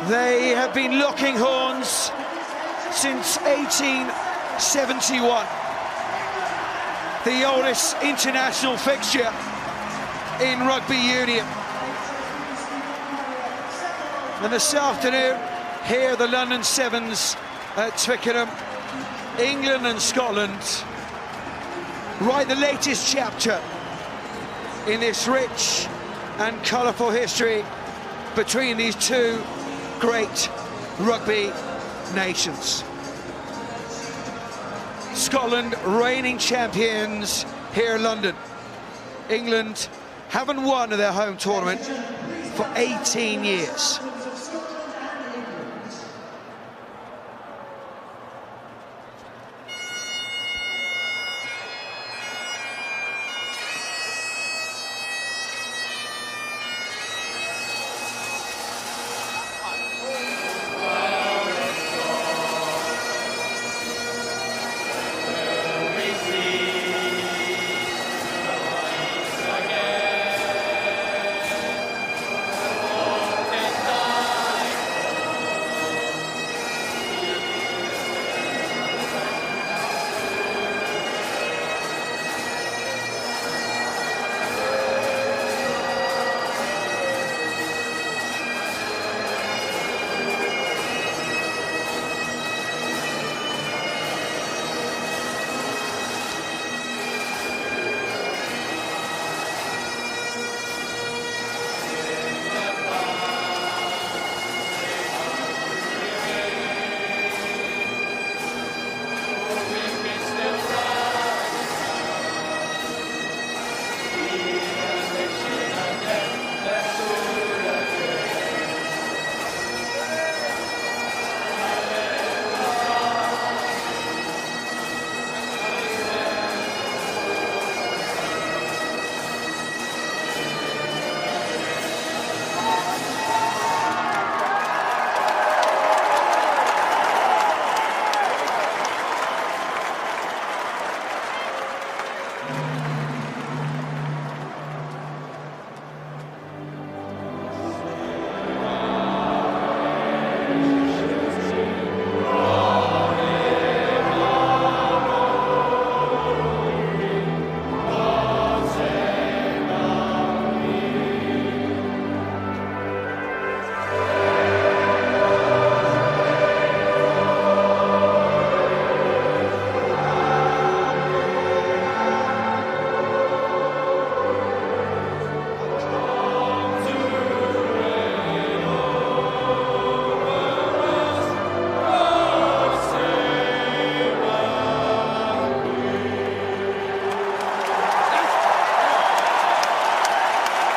They have been locking horns since 1871, the oldest international fixture in rugby union. And this afternoon, here the London Sevens at Twickenham, England and Scotland write the latest chapter in this rich and colourful history between these two great rugby nations. Scotland reigning champions here in London. England haven't won their home tournament for 18 years.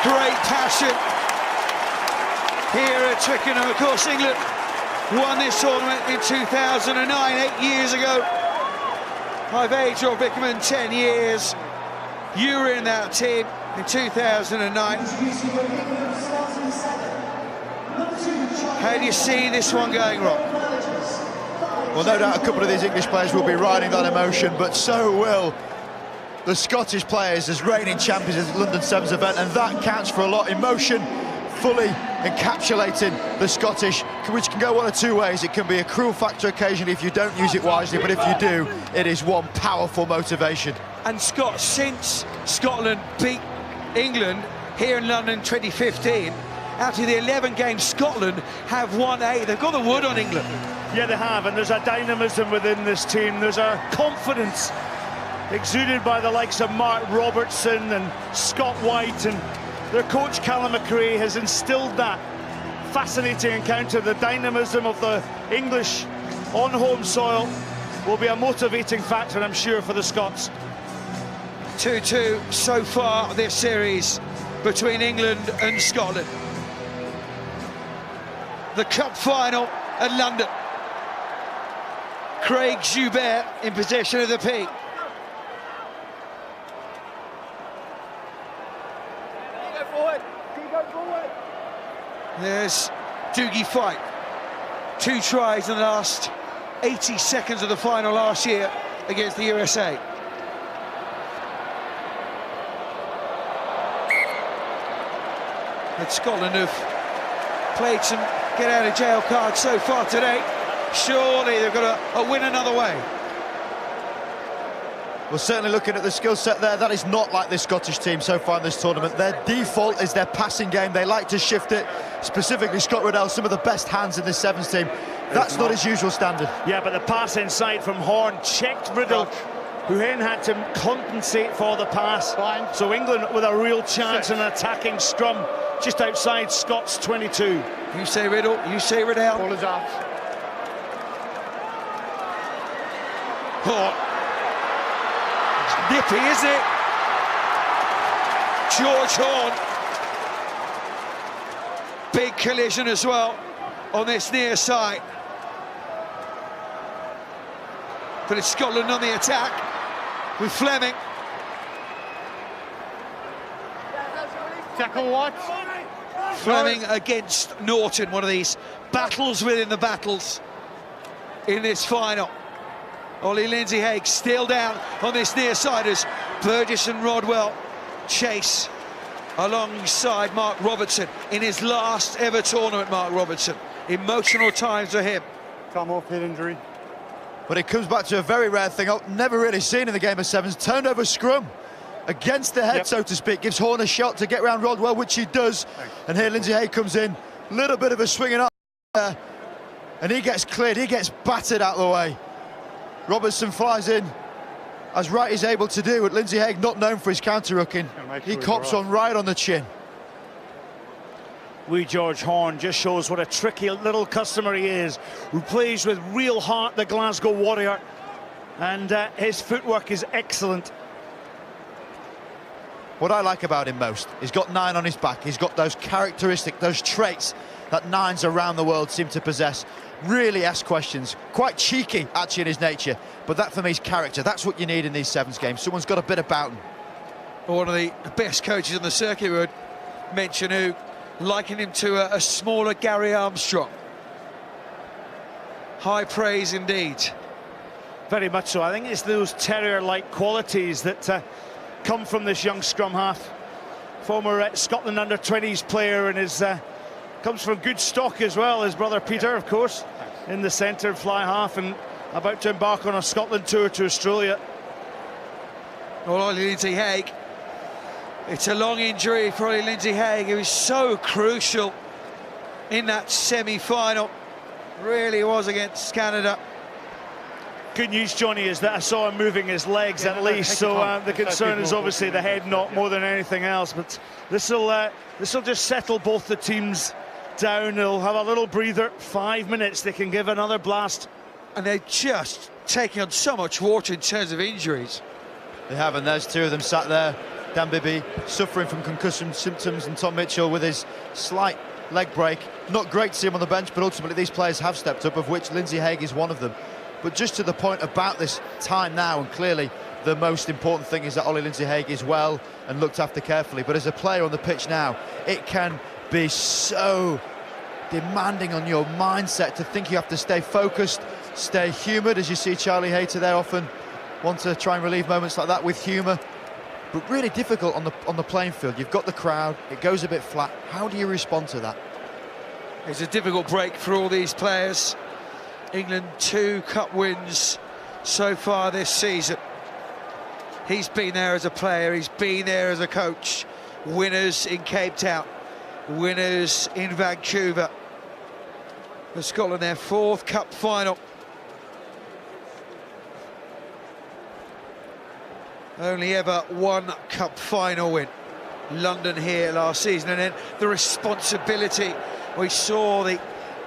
Great passion here at Twickenham. Of course, England won this tournament in 2009, 8 years ago. I've aged Rob Bickerman 10 years. You were in that team in 2009. How do you see this one going, Rob? Well, no doubt a couple of these English players will be riding that emotion, but so will the Scottish players as reigning champions of the London Sevens event, and that counts for a lot. Emotion fully encapsulating the Scottish, which can go one of two ways. It can be a cruel factor occasionally if you don't use it wisely, but if you do, it is one powerful motivation. And Scott, since Scotland beat England here in London 2015, out of the 11 games, Scotland have won 8. They've got the wood on England. Yeah, they have, and there's a dynamism within this team. There's a confidence exuded by the likes of Mark Robertson and Scott White, and their coach Callum McRae has instilled that fascinating encounter. The dynamism of the English on home soil will be a motivating factor, I'm sure, for the Scots. 2-2 so far this series between England and Scotland. The cup final at London. Craig Joubert in possession of the peak. There's Doogie Fight. 2 tries in the last 80 seconds of the final last year against the USA. But Scotland have played some get out of jail card so far today. Surely they've got to win another way. Well, certainly looking at the skill set there, that is not like this Scottish team so far in this tournament. Their default is their passing game. They like to shift it, specifically Scott Riddell, some of the best hands in this Sevens team. That's not his usual standard. Yeah, but the pass inside from Horn checked Riddle, who then had to compensate for the pass. So England with a real chance in an attacking scrum just outside Scott's 22. You say Riddle, you say Riddell. Ball is out. Horn. Nippy, isn't it? George Horn. Big collision as well on this near side. But it's Scotland on the attack with Fleming. Tackle what? Fleming against Norton, one of these battles within the battles in this final. Ollie Lindsay-Haig still down on this near side as Burgess and Rodwell chase alongside Mark Robertson in his last ever tournament. Mark Robertson, emotional times for him. Come off, head injury. But it comes back to a very rare thing I've never really seen in the game of sevens. Turned over scrum against the head, so to speak. Gives Horn a shot to get round Rodwell, which he does. And here Lindsay-Haig comes in, little bit of a swinging up there, and he gets cleared, he gets battered out of the way. Robertson flies in, as Wright is able to do, but Lindsay-Haig not known for his counter-hooking. He cops on right on the chin. Wee George Horn just shows what a tricky little customer he is, who plays with real heart, the Glasgow Warrior, and his footwork is excellent. What I like about him most, he's got 9 on his back, he's got those characteristics, those traits that 9s around the world seem to possess. Really asks questions, quite cheeky actually in his nature, but that for me is character. That's what you need in these sevens games. Someone's got a bit about him. One of the best coaches on the circuit would mention, who likened him to a smaller Gary Armstrong. High praise indeed. Very much so. I think it's those terrier-like qualities that come from this young scrum half. Former Scotland under-20s player, and is comes from good stock as well. His brother Peter, of course, in the centre, fly half, and about to embark on a Scotland tour to Australia. Well, Ollie Lindsay-Haig, it's a long injury for Ollie Lindsay-Haig. He was so crucial in that semi-final. Really was against Canada. Good news, Johnny, is that I saw him moving his legs at least, so the concern is obviously the head knock more than anything else, but this will just settle both the teams down. They'll have a little breather, 5 minutes, they can give another blast. And they're just taking on so much water in terms of injuries. They have, and there's 2 of them sat there. Dan Bibby suffering from concussion symptoms, and Tom Mitchell with his slight leg break. Not great to see him on the bench, but ultimately these players have stepped up, of which Lindsay-Haig is one of them. But just to the point about this time now, and clearly the most important thing is that Ollie Lindsay-Haig is well and looked after carefully. But as a player on the pitch now, it can be so demanding on your mindset to think you have to stay focused, stay humoured, as you see Charlie Hayter there often want to try and relieve moments like that with humour. But really difficult on the playing field. You've got the crowd, it goes a bit flat. How do you respond to that? It's a difficult break for all these players. England 2 cup wins so far this season. He's been there as a player, he's been there as a coach. Winners in Cape Town, winners in Vancouver. For Scotland, their 4th cup final. Only ever 1 cup final win. London here last season, and then the responsibility. We saw the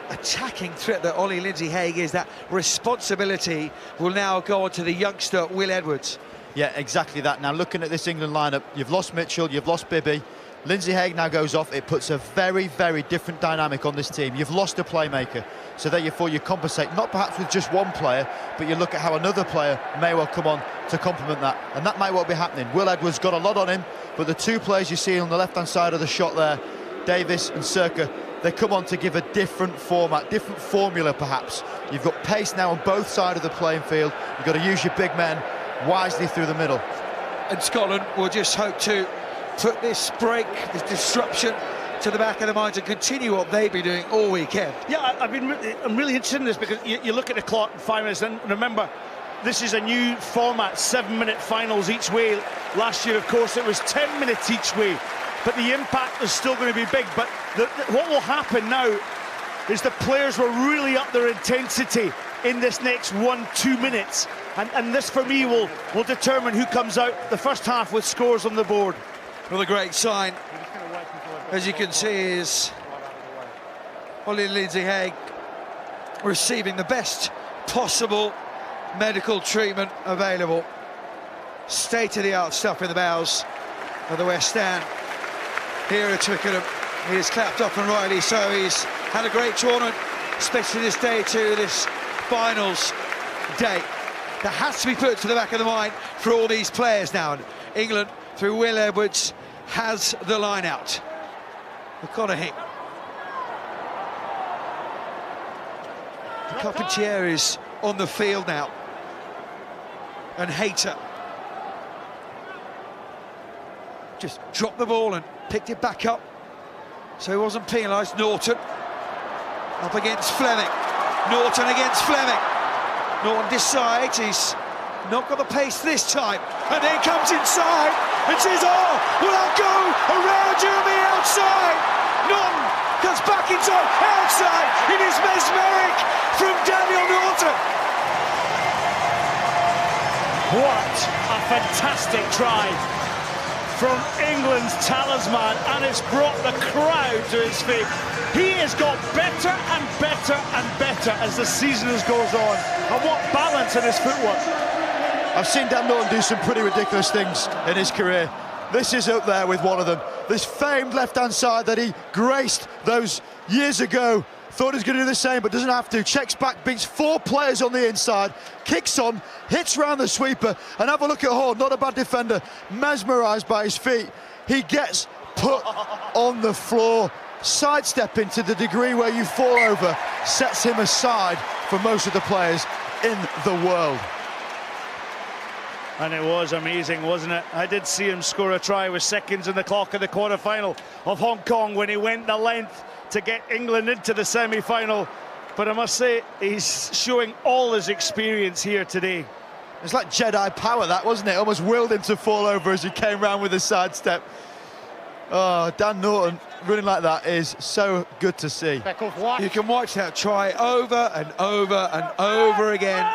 attacking threat that Ollie Lindsay-Haig is. That responsibility will now go on to the youngster Will Edwards. Yeah, exactly that. Now looking at this England lineup, you've lost Mitchell, you've lost Bibby. Lindsay-Haig now goes off. It puts a very, very different dynamic on this team. You've lost a playmaker, so therefore you compensate, not perhaps with just one player, but you look at how another player may well come on to complement that, and that might well be happening. Will Edwards got a lot on him, but the 2 players you see on the left-hand side of the shot there, Davis and Circa, they come on to give a different format, different formula perhaps. You've got pace now on both sides of the playing field. You've got to use your big men wisely through the middle. And Scotland will just hope to put this break, this disruption, to the back of the mind to continue what they've been doing all weekend. Yeah, I'm really interested in this because you look at the clock, 5 minutes, and remember, this is a new format, 7-minute finals each way. Last year, of course, it was 10 minutes each way, but the impact is still going to be big. But what will happen now is the players will really up their intensity in this next 1-2 minutes, and this, for me, will determine who comes out the first half with scores on the board. Well, a great sign, as you can see, is Ollie Lindsay-Haig receiving the best possible medical treatment available. State-of-the-art stuff in the bows of the West Stand here at Twickenham. He is clapped up, and rightly so. He's had a great tournament, especially this day two, this finals day. That has to be put to the back of the mind for all these players now. And England, through Will Edwards, has the line out. McConaughey. Carpentier is on the field now. And Hayter just dropped the ball and picked it back up, so he wasn't penalised. Norton up against Fleming. Norton against Fleming. Norton decides he's not got the pace this time, and then comes inside and says, "Oh, well, I'll go around you on the outside." Norton comes back inside, outside. It is mesmeric from Daniel Norton. What a fantastic try from England's talisman, and it's brought the crowd to his feet. He has got better and better and better as the season goes on. And what balance in his footwork. I've seen Dan Norton do some pretty ridiculous things in his career. This is up there with one of them. This famed left-hand side that he graced those years ago. Thought he was going to do the same, but doesn't have to. Checks back, beats 4 players on the inside, kicks on, hits round the sweeper, and have a look at Hall, not a bad defender, mesmerised by his feet. He gets put on the floor, sidestepping to the degree where you fall over, sets him aside for most of the players in the world. And it was amazing, wasn't it? I did see him score a try with seconds in the clock in the quarter-final of Hong Kong when he went the length to get England into the semi-final. But I must say, he's showing all his experience here today. It's like Jedi power, that, wasn't it? Almost willed him to fall over as he came round with a sidestep. Oh, Dan Norton running like that is so good to see. You can watch that try over and over and over again,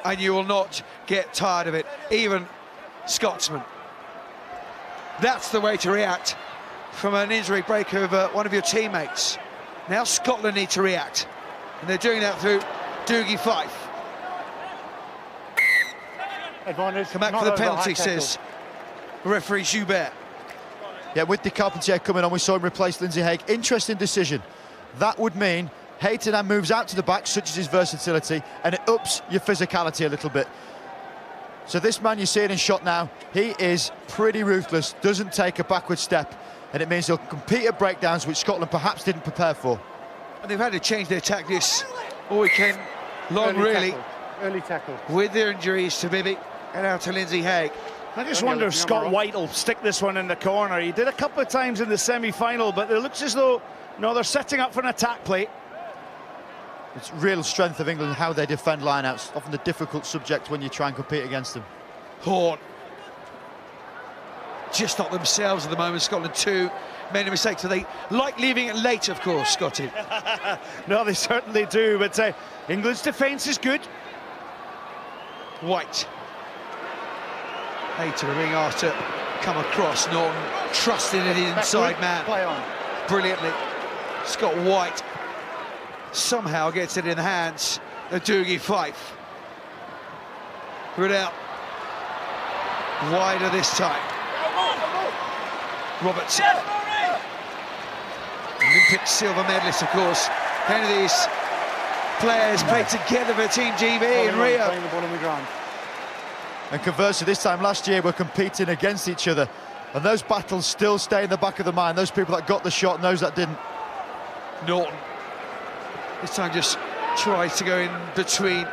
and you will not get tired of it, even Scotsman. That's the way to react from an injury break of one of your teammates. Now Scotland need to react, and they're doing that through Dougie Fife. Come back for the penalty, says referee Joubert. Yeah, with the Carpentier coming on, we saw him replace Lindsay-Haig. Interesting decision. That would mean Hayter now moves out to the back, such as his versatility, and it ups your physicality a little bit. So this man you're seeing in shot now, he is pretty ruthless, doesn't take a backward step, and it means he'll compete at breakdowns, which Scotland perhaps didn't prepare for. And they've had to change their tactics all weekend long, really. Early tackle. With their injuries to Bibi and out to Lindsay-Haig. I just wonder if Scott White will stick this one in the corner. He did a couple of times in the semi-final, but it looks as though, no, they're setting up for an attack play. It's real strength of England, how they defend lineouts, often the difficult subject when you try and compete against them. Horn. Just not themselves at the moment. Scotland too many mistakes. So they like leaving it late, of course, Scotty. No, they certainly do, but England's defence is good. White. Hayter being asked to come across. Norton trusting in the inside man. Play on. Brilliantly. Scott White somehow gets it in the hands of Dougie Fife. Riddell. Wider this time. Robertson. Olympic silver medalist, of course. Many of these players played together for Team GB in Rio. Playing the ball on the ground. And conversely, this time last year, we're competing against each other. And those battles still stay in the back of the mind. Those people that got the shot and those that didn't. Norton. This time just tries to go in between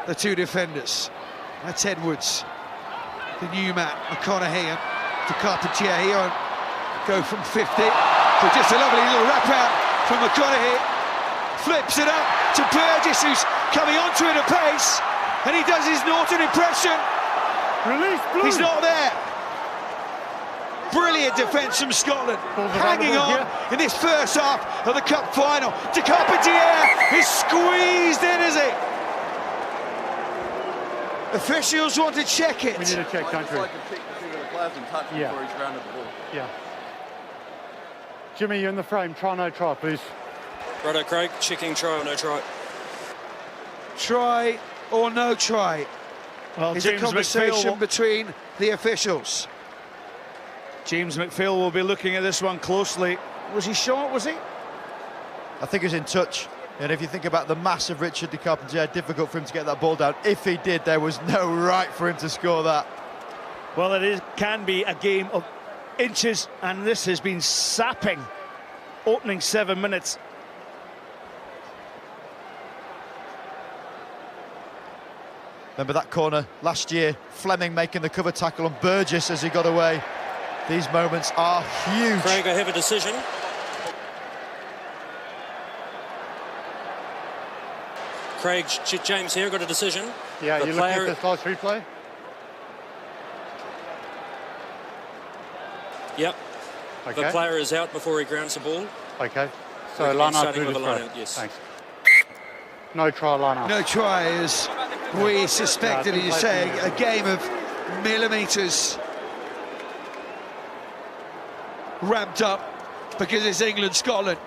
the two defenders. That's Edwards. The new man, McConaughey, to Carpentier. He won't go from 50. tackle, just a lovely little wrap out from McConaughey. Flips it up to Burgess, who's coming onto it at pace, and he does his Norton impression. Release, blue. He's not there. Brilliant defence from Scotland, hanging on in this first half of the Cup final. De Carpentier is squeezed in, is he? Officials want to check it. We need to check country. Like a check to see where the player's in touch before he's grounded the ball. Yeah. Jimmy, you're in the frame. Try, no try, please. Righto, Craig. Checking try or no try. Try or no try? Well, is a conversation between the officials. James McPhail will be looking at this one closely. Was he short, was he? I think he was in touch. And if you think about the mass of Richard de Carpentier, difficult for him to get that ball down. If he did, there was no right for him to score that. Well, can be a game of inches, and this has been sapping. Opening 7 minutes. Remember that corner last year, Fleming making the cover tackle on Burgess as he got away. These moments are huge. Craig, I have a decision. Craig, James here, got a decision. Yeah, The you're player... looking at this last replay? Yep. Okay. The player is out before he grounds the ball. Okay. So Recommend line up starting through with the a line throw. out, yes. Thanks. No try, line up. No try, as we suspected, as you say, a game of millimetres ramped up because it's England-Scotland.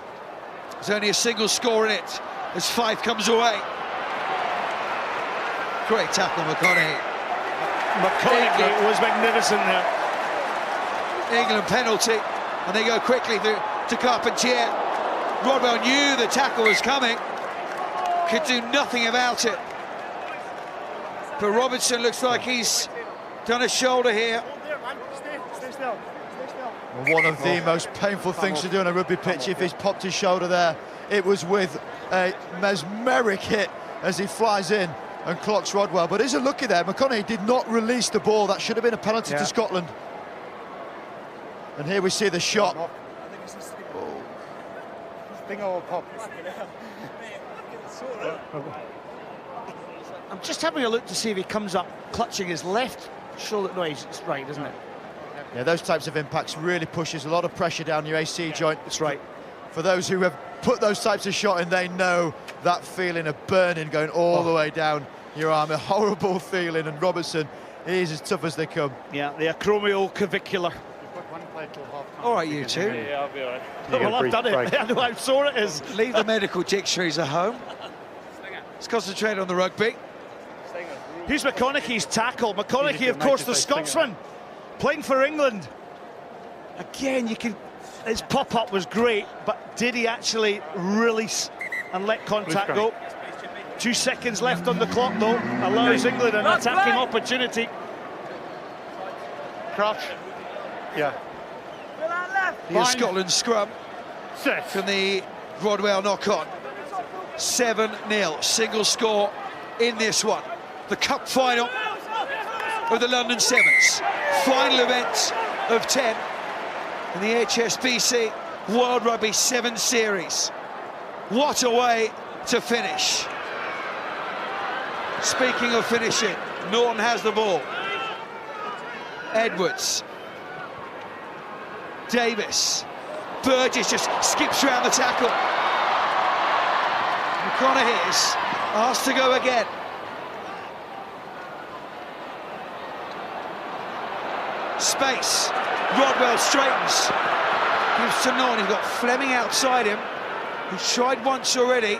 There's only a single score in it as Fife comes away. Great tackle, McConaughey. McConaughey was magnificent there. England penalty, and they go quickly to Carpentier. Rodwell knew the tackle was coming, could do nothing about it. But Robertson looks like he's done a shoulder here. One of the most painful things to do on a rugby pitch, if he's popped his shoulder there, it was with a mesmeric hit as he flies in and clocks Rodwell. But isn't lucky there, McConaughey did not release the ball. That should have been a penalty to Scotland. And here we see the shot. I'm just having a look to see if he comes up clutching his left shoulder. No, it's right, isn't it? Yeah, those types of impacts really pushes a lot of pressure down your AC joint. That's right. For those who have put those types of shot in, they know that feeling of burning going all the way down your arm. A horrible feeling, and Robertson is as tough as they come. Yeah, the acromioclavicular. All right, you two. Yeah, I'll be all right. Well, I've done it. I know how sore it is. Leave the medical dictionaries at home. Let's concentrate on the rugby. Here's McConaughey's tackle. McConaughey, of course, the Scotsman, playing for England. Again, you can... His pop-up was great, but did he actually release and let contact go? 2 seconds left on the clock, though. Allows England an attacking opportunity. Crouch. Yeah. Here's Scotland's scrum from the Rodwell knock-on. 7-0, single score in this one. The Cup final of the London Sevens. Final event of 10 in the HSBC World Rugby 7 Series. What a way to finish. Speaking of finishing, Norton has the ball. Edwards. Davis. Burgess just skips around the tackle. McConaughey's asked to go again. Space. Rodwell straightens. Gives to Norton. He's got Fleming outside him. He's tried once already.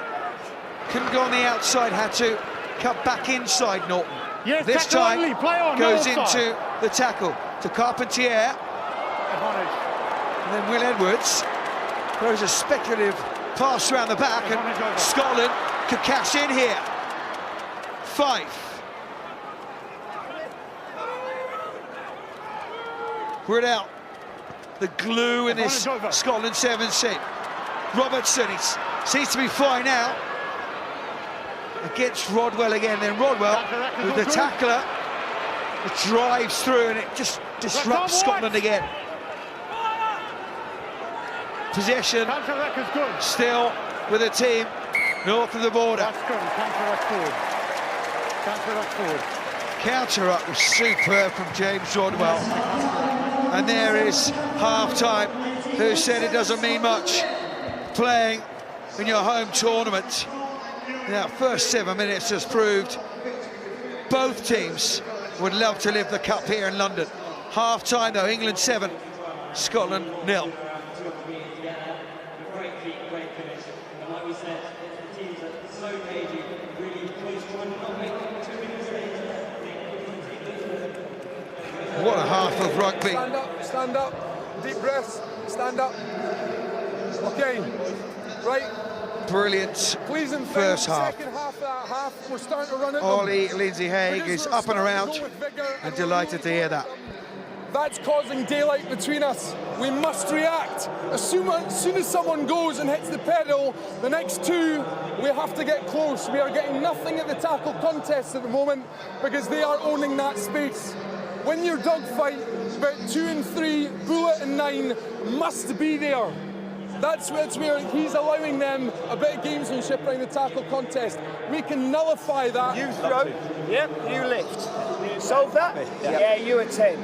Couldn't go on the outside. Had to cut back inside Norton. Yes, this time only. Play on, goes no into the tackle to Carpentier. And then Will Edwards throws a speculative pass around the back, and Scotland could cash in here. Fife. Without the glue in this Scotland 7 set. Robertson, he seems to be fine now. Against Rodwell again, then Rodwell with the tackler drives through, and it just disrupts Scotland again. Possession Counter-ruck is good. still with a team north of the border. That's good. Counter-ruck forward. Counter-ruck forward. Counter-up was superb from James Rodwell. And there is half-time. Who said it doesn't mean much playing in your home tournament? Now, first 7 minutes has proved both teams would love to live the cup here in London. Half-time though, England 7, Scotland 0. What a half of rugby. Stand up, deep breaths, stand up. Okay, right. Brilliant Pleasing first half. Second half of that half, we're starting to run it. Ollie Lindsay Haig is up and around and delighted to hear that. That's causing daylight between us. We must react. As soon as someone goes and hits the pedal, the next two, we have to get close. We are getting nothing at the tackle contest at the moment because they are owning that space. Win your dogfight, about 2 and 3, bullet and 9 must be there. That's where he's allowing them a bit of gamesmanship around the tackle contest. We can nullify that. You throw, yep, you lift. Solve that? Yeah, you attend.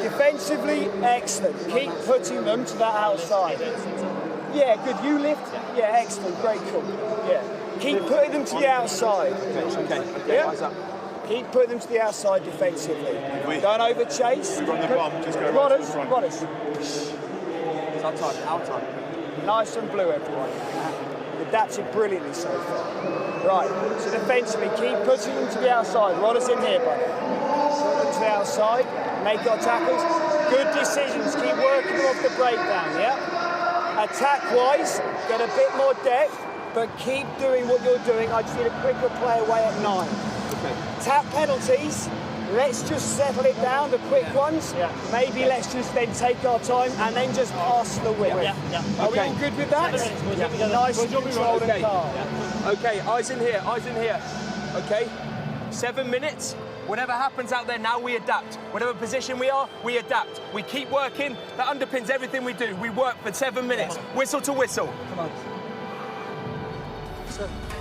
Defensively, excellent. Keep putting them to that outside. Yeah, good. You lift? Yeah, excellent. Great call. Yeah. Keep putting them to the outside. Okay. Yeah? Keep putting them to the outside defensively. Don't over chase. We run the bomb, just go right to the front. Rodders. It's outside. Nice and blue, everyone. Adapted brilliantly so far. Right, so defensively, keep putting them to the outside. Rodders in here, buddy. Put them to the outside, make our tackles. Good decisions, keep working them off the breakdown, yeah? Attack-wise, get a bit more depth, but keep doing what you're doing. I just need a quicker play away at 9. Okay. Tap penalties, let's just settle it down, the quick ones. Yeah. Maybe let's just then take our time and then just pass the whip. Are we all good with that? Nice and controlled and calm. Okay, eyes in here. Okay, 7 minutes. Whatever happens out there now, we adapt. Whatever position we are, we adapt. We keep working. That underpins everything we do. We work for 7 minutes, whistle to whistle. Come on.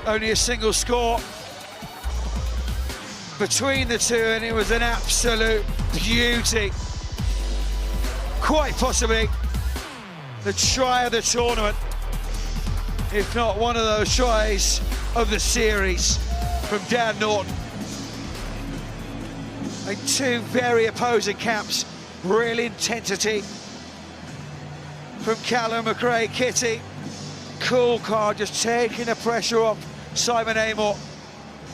Only a single score between the two, and it was an absolute beauty. Quite possibly the try of the tournament, if not one of those tries of the series from Dan Norton. And two very opposing camps, real intensity from Callum McRae Kitty. Cool card, just taking the pressure off Simon Amor.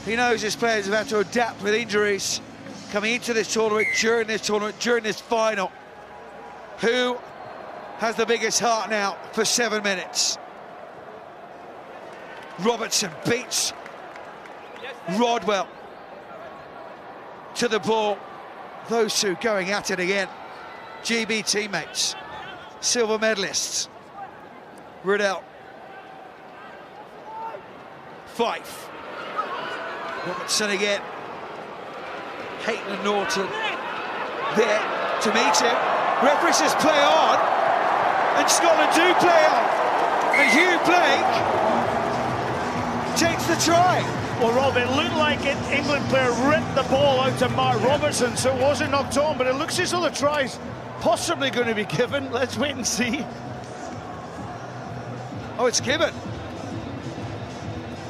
He knows his players have had to adapt with injuries coming into this tournament, during this final. Who has the biggest heart now for 7 minutes? Robertson beats Rodwell to the ball. Those two going at it again. GB teammates, silver medalists. Riddell. Fife. Robertson again. Hayton and Norton there to meet him. Referee says play on, and Scotland do play on. And Hugh Blake takes the try. Well, Rob, it looked like an England player ripped the ball out to Mark Robertson, so it wasn't knocked on, but it looks as though the try's possibly going to be given. Let's wait and see. Oh, it's given.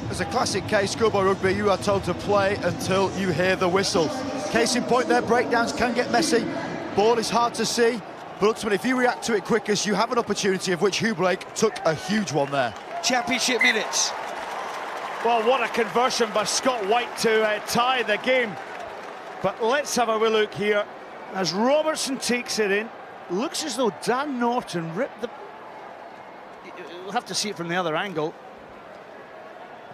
As a classic case, schoolboy rugby, you are told to play until you hear the whistle. Case in point there, breakdowns can get messy. Ball is hard to see, but ultimately, if you react to it quickest, you have an opportunity, of which Hugh Blake took a huge one there. Championship minutes. Well, what a conversion by Scott White to tie the game. But let's have a wee look here. As Robertson takes it in, looks as though Dan Norton ripped the... We'll have to see it from the other angle.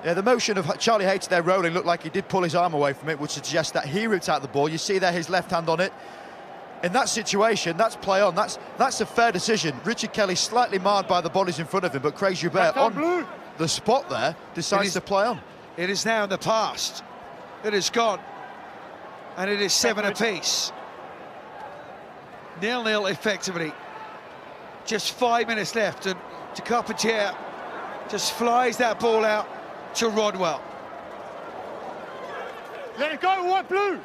Yeah, the motion of Charlie Hayter there rolling looked like he did pull his arm away from it, which suggests that he ripped out the ball. You see there his left hand on it. In that situation, that's play on. That's a fair decision. Richard Kelly slightly marred by the bodies in front of him, but Craig Joubert on the spot there decides to play on. It is now in the past. It is gone. And it is 7 apiece. 0-0 effectively. Just 5 minutes left, and de Carpentier just flies that ball out to Rodwell. Let it go, white blue.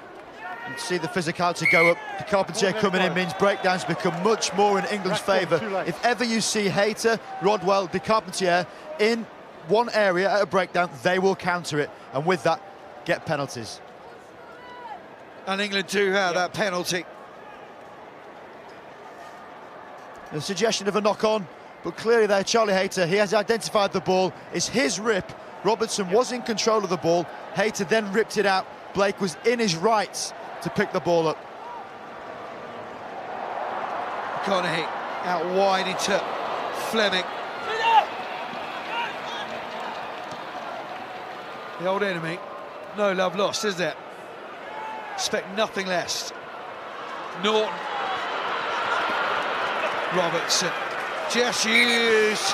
You see the physicality go up. The Carpentier coming in means breakdowns become much more in England's favour. If ever you see Hayter, Rodwell, de Carpentier in one area at a breakdown, they will counter it, and with that, get penalties. And England do have that penalty. The suggestion of a knock-on, but clearly there, Charlie Hayter, he has identified the ball. It's his rip. Robertson was in control of the ball. Hayter then ripped it out. Blake was in his rights to pick the ball up. McConaughey out wide into Fleming. The old enemy, no love lost, is there? Expect nothing less. Norton. Robertson just used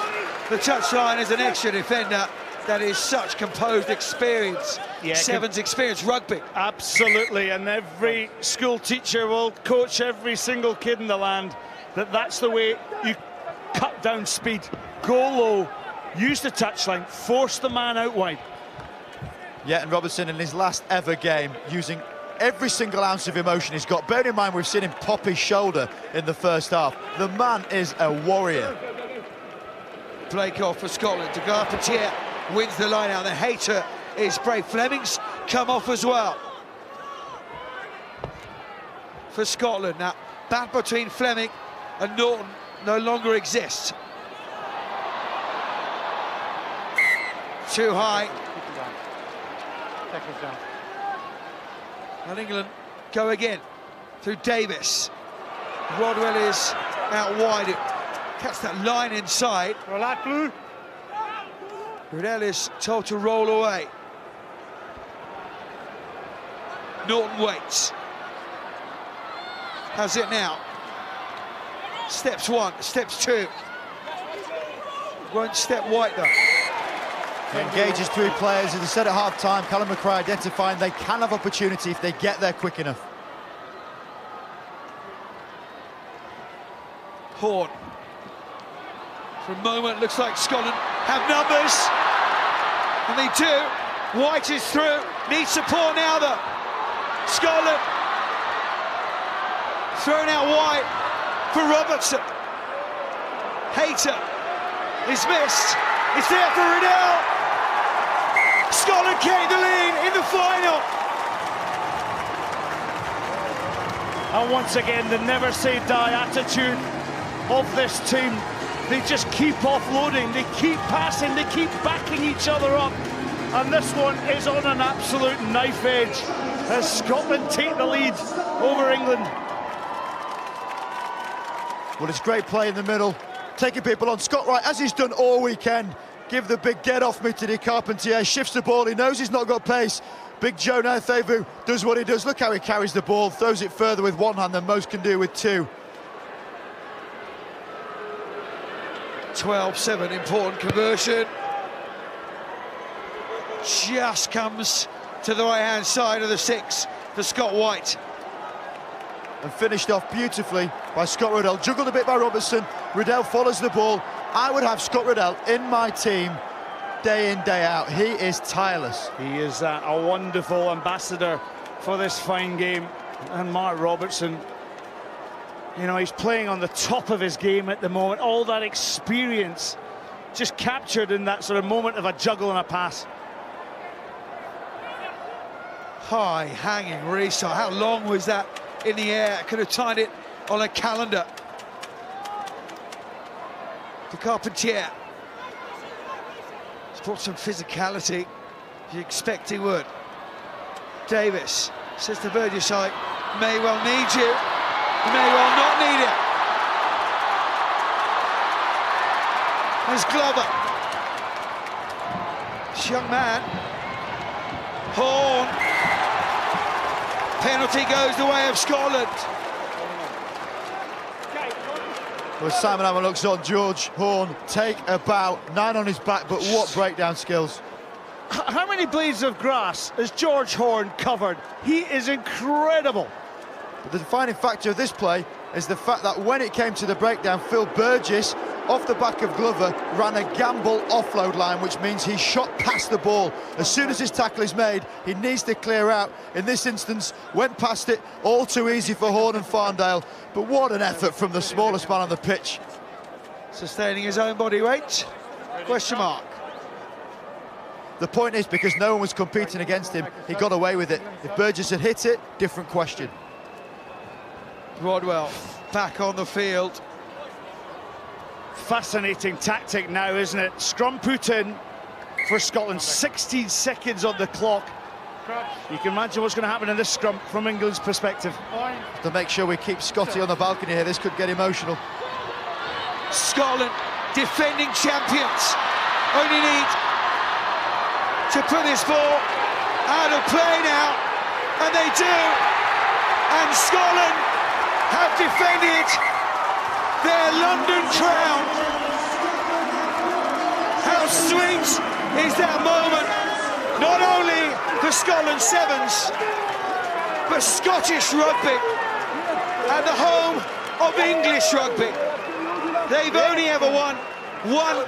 the touchline as an extra defender. That is such composed experience. Yeah, Seven's experience, rugby. Absolutely, and every school teacher will coach every single kid in the land that that's the way you cut down speed. Go low, use the touchline, force the man out wide. Yeah, and Robertson in his last ever game using every single ounce of emotion he's got. Bear in mind, we've seen him pop his shoulder in the first half. The man is a warrior. Blake off for Scotland. De Carpentier wins the line out. The Hayter is brave. Fleming's come off as well for Scotland. Now, battle between Fleming and Norton no longer exists. Too high. Tackles down. And England go again through Davis. Rodwell is out wide. Catch that line inside. Relax, blue. Riddell is told to roll away. Norton waits. Has it now. Steps one, steps two. Won't step white though. He engages three players. As I said at half-time, Callum McRae identifying they can have opportunity if they get there quick enough. Horn. For a moment, looks like Scotland have numbers. And they do. White is through. Needs support now, though. Scotland. Thrown out wide for Robertson. Hayter is missed. It's there for Riddell. Scotland gained the lead in the final. And once again, the never say die attitude of this team. They just keep offloading, they keep passing, they keep backing each other up. And this one is on an absolute knife edge as Scotland take the lead over England. Well, it's great play in the middle, taking people on. Scott Wright, as he's done all weekend, give the big get off me to de Carpentier, shifts the ball, he knows he's not got pace. Big Joe Nathevu does what he does. Look how he carries the ball, throws it further with one hand than most can do with two. 12-7, important conversion. Just comes to the right-hand side of the six for Scott White. And finished off beautifully by Scott Riddell. Juggled a bit by Robertson. Riddell follows the ball. I would have Scott Riddell in my team day in, day out. He is tireless. He is a wonderful ambassador for this fine game. And Mark Robertson, you know, he's playing on the top of his game at the moment. All that experience just captured in that sort of moment of a juggle and a pass. High hanging restart. How long was that in the air? Could have timed it on a calendar. De Carpentier. He's brought some physicality. You expect he would. Davis says to Burgessite, may well need you. May well not need it. There's Glover. This young man. Horn. Penalty goes the way of Scotland. Well, Simon Hammer looks on. George Horn take a bow. 9 on his back, but what breakdown skills. How many blades of grass has George Horn covered? He is incredible. But the defining factor of this play, is the fact that when it came to the breakdown, Phil Burgess, off the back of Glover, ran a gamble offload line, which means he shot past the ball. As soon as his tackle is made, he needs to clear out. In this instance, went past it, all too easy for Horn and Farndale, but what an effort from the smallest man on the pitch. Sustaining his own body weight? Question mark. The point is, because no one was competing against him, he got away with it. If Burgess had hit it, different question. Rodwell back on the field. Fascinating tactic now, isn't it? Scrum put in for Scotland, 16 seconds on the clock. You can imagine what's going to happen in this scrum from England's perspective. To make sure we keep Scotty on the balcony here, this could get emotional. Scotland, defending champions, only need to put this ball out of play now, and they do, and Scotland have defended their London crown. How sweet is that moment, not only for Scotland Sevens, but Scottish rugby at the home of English rugby. They've only ever won one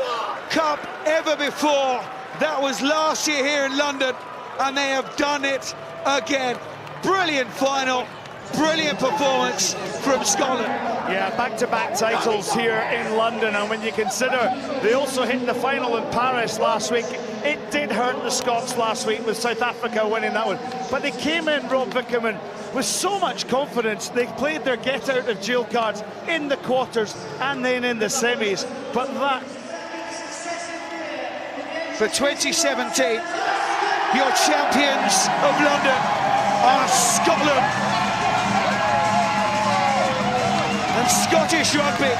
cup ever before. That was last year here in London, and they have done it again. Brilliant final, brilliant performance from Scotland. Yeah, back-to-back titles here in London, and when you consider they also hit the final in Paris last week, it did hurt the Scots last week with South Africa winning that one. But they came in, Rob Vickerman, with so much confidence. They played their get-out-of-jail cards in the quarters and then in the semis. But that... For 2017, your champions of London are Scotland. And Scottish rugby,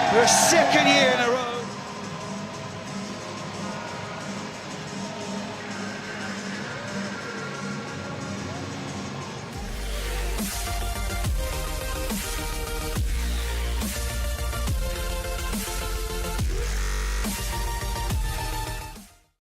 for a second year in a